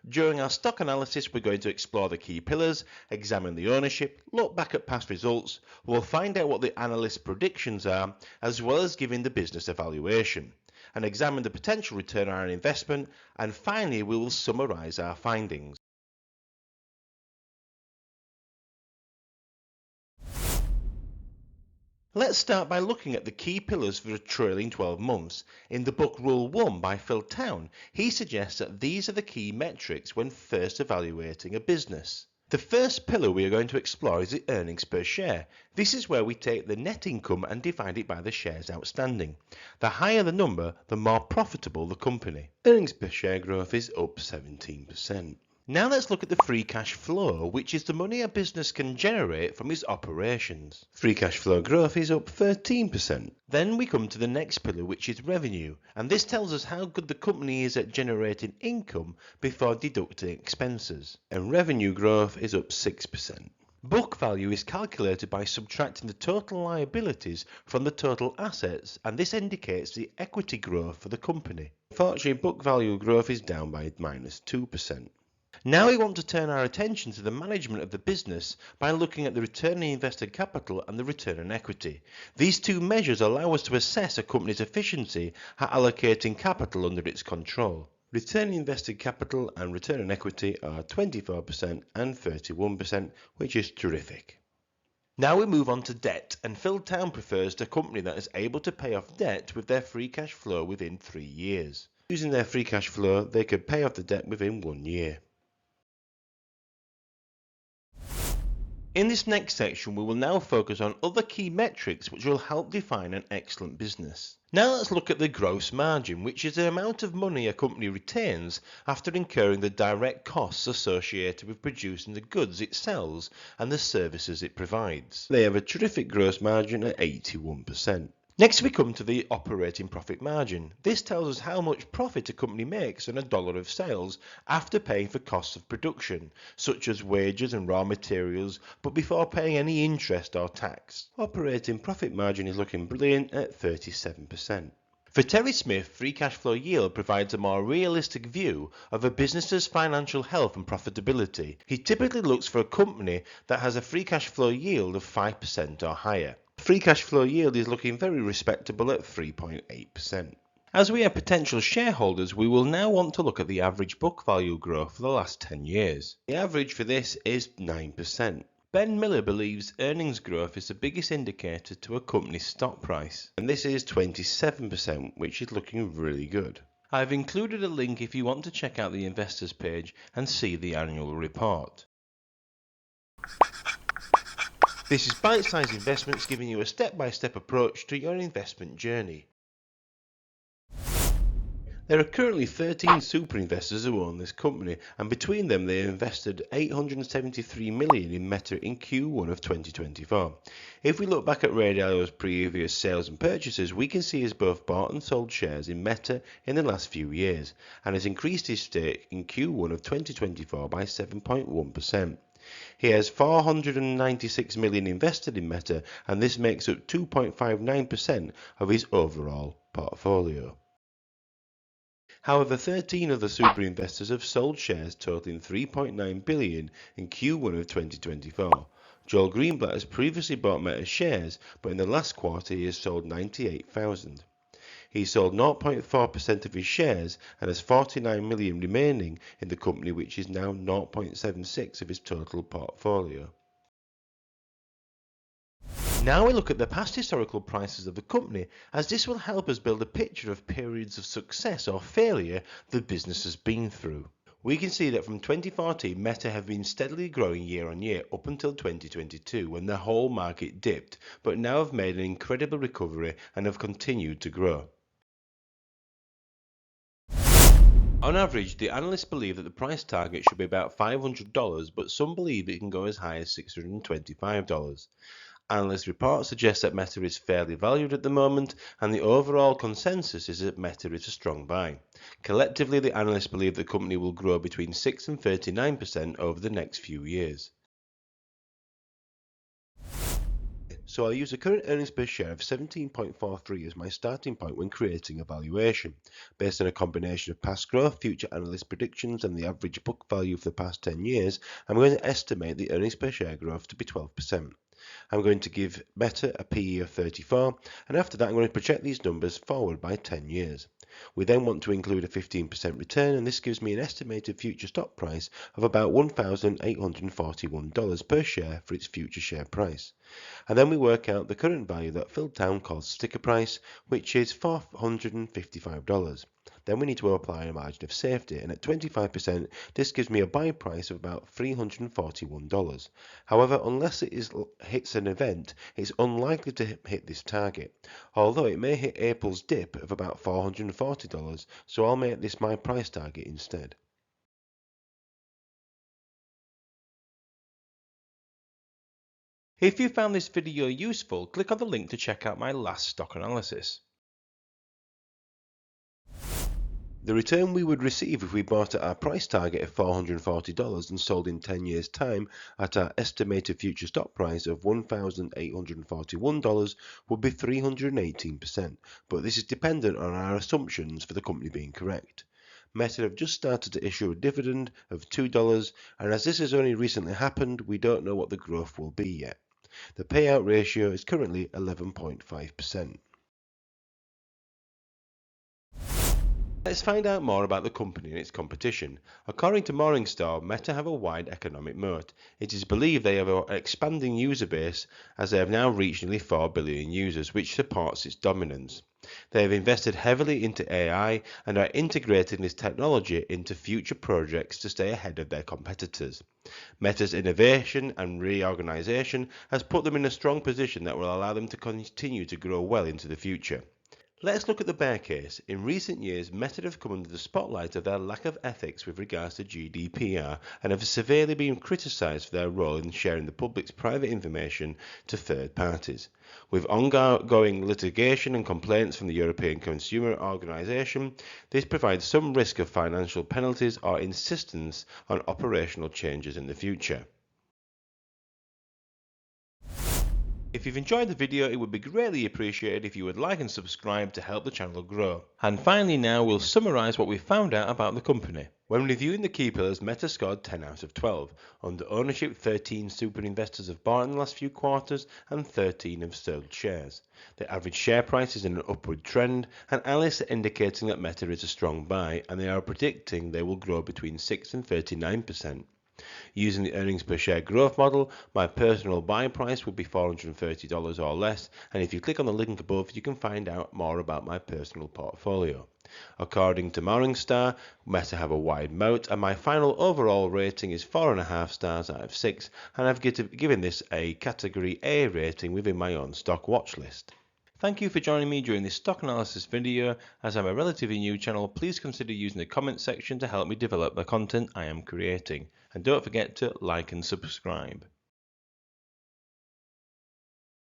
During our stock analysis, we're going to explore the key pillars, examine the ownership, look back at past results. We'll find out what the analyst predictions are, as well as giving the business a valuation, and examine the potential return on our investment, and finally we will summarise our findings. Let's start by looking at the key pillars for the trailing 12 months. In the book Rule 1 by Phil Town, he suggests that these are the key metrics when first evaluating a business. The first pillar we are going to explore is the earnings per share. This is where we take the net income and divide it by the shares outstanding. The higher the number, the more profitable the company. Earnings per share growth is up 17%. Now let's look at the free cash flow, which is the money a business can generate from its operations. Free cash flow growth is up 13%. Then we come to the next pillar, which is revenue, and this tells us how good the company is at generating income before deducting expenses. And revenue growth is up 6%. Book value is calculated by subtracting the total liabilities from the total assets, and this indicates the equity growth for the company. Unfortunately, book value growth is down by -2%. Now we want to turn our attention to the management of the business by looking at the return on invested capital and the return on equity. These two measures allow us to assess a company's efficiency at allocating capital under its control. Return on invested capital and return on equity are 24% and 31%, which is terrific. Now we move on to debt, and Phil Town prefers a company that is able to pay off debt with their free cash flow within 3 years. Using their free cash flow, they could pay off the debt within 1 year. In this next section, we will now focus on other key metrics which will help define an excellent business. Now let's look at the gross margin, which is the amount of money a company retains after incurring the direct costs associated with producing the goods it sells and the services it provides. They have a terrific gross margin at 81%. Next we come to the operating profit margin. This tells us how much profit a company makes on $1 of sales after paying for costs of production, such as wages and raw materials, but before paying any interest or tax. Operating profit margin is looking brilliant at 37%. For Terry Smith, free cash flow yield provides a more realistic view of a business's financial health and profitability. He typically looks for a company that has a free cash flow yield of 5% or higher. Free cash flow yield is looking very respectable at 3.8%. As we are potential shareholders, we will now want to look at the average book value growth for the last 10 years. The average for this is 9%. Ben Miller believes earnings growth is the biggest indicator to a company's stock price, and this is 27%, which is looking really good. I've included a link if you want to check out the investors page and see the annual report. This is Bitesize Investments, giving you a step-by-step approach to your investment journey. There are currently 13 super investors who own this company, and between them they invested $873 million in Meta in Q1 of 2024. If we look back at Ray Dalio's previous sales and purchases, we can see he has both bought and sold shares in Meta in the last few years, and has increased his stake in Q1 of 2024 by 7.1%. He has $496 million invested in Meta, and this makes up 2.59% of his overall portfolio. However, 13 other super investors have sold shares totaling $3.9 billion in Q1 of 2024. Joel Greenblatt has previously bought Meta shares, but in the last quarter he has sold 98,000. He sold 0.4% of his shares and has $49 million remaining in the company, which is now 0.76% of his total portfolio. Now we look at the past historical prices of the company, as this will help us build a picture of periods of success or failure the business has been through. We can see that from 2014, Meta have been steadily growing year on year up until 2022, when the whole market dipped, but now have made an incredible recovery and have continued to grow. On average, the analysts believe that the price target should be about $500, but some believe it can go as high as $625. Analyst reports suggest that Meta is fairly valued at the moment, and the overall consensus is that Meta is a strong buy. Collectively, the analysts believe the company will grow between 6 and 39% over the next few years. So I'll use a current earnings per share of 17.43 as my starting point when creating a valuation. Based on a combination of past growth, future analyst predictions, and the average book value for the past 10 years, I'm going to estimate the earnings per share growth to be 12%. I'm going to give Meta a PE of 34, and after that I'm going to project these numbers forward by 10 years. We then want to include a 15% return, and this gives me an estimated future stock price of about $1,841 per share for its future share price. And then we work out the current value that Philtown calls sticker price, which is $455. Then we need to apply a margin of safety, and at 25%, this gives me a buy price of about $341. However, unless it hits an event, it's unlikely to hit this target, although it may hit April's dip of about $440, so I'll make this my price target instead. If you found this video useful, click on the link to check out my last stock analysis. The return we would receive if we bought at our price target of $440 and sold in 10 years' time at our estimated future stock price of $1,841 would be 318%, but this is dependent on our assumptions for the company being correct. Meta have just started to issue a dividend of $2, and as this has only recently happened, we don't know what the growth will be yet. The payout ratio is currently 11.5%. Let's find out more about the company and its competition. According to Morningstar, Meta have a wide economic moat. It is believed they have an expanding user base as they have now reached nearly 4 billion users, which supports its dominance. They have invested heavily into AI and are integrating this technology into future projects to stay ahead of their competitors. Meta's innovation and reorganization has put them in a strong position that will allow them to continue to grow well into the future. Let's look at the bear case. In recent years, Meta have come under the spotlight of their lack of ethics with regards to GDPR and have severely been criticised for their role in sharing the public's private information to third parties. With ongoing litigation and complaints from the European Consumer Organisation, this provides some risk of financial penalties or insistence on operational changes in the future. If you've enjoyed the video, it would be greatly appreciated if you would like and subscribe to help the channel grow. And finally now we'll summarise what we found out about the company. When reviewing the key pillars, Meta scored 10 out of 12. Under ownership, 13 super investors have bought in the last few quarters and 13 have sold shares. The average share price is in an upward trend, and analysts are indicating that Meta is a strong buy, and they are predicting they will grow between 6 and 39%. Using the earnings per share growth model, my personal buy price would be $430 or less, and if you click on the link above, you can find out more about my personal portfolio. According to Morningstar, Meta have a wide moat, and my final overall rating is 4.5 stars out of 6, and I've given this a category A rating within my own stock watch list. Thank you for joining me during this stock analysis video. As I'm a relatively new channel, please consider using the comment section to help me develop the content I am creating. And don't forget to like and subscribe.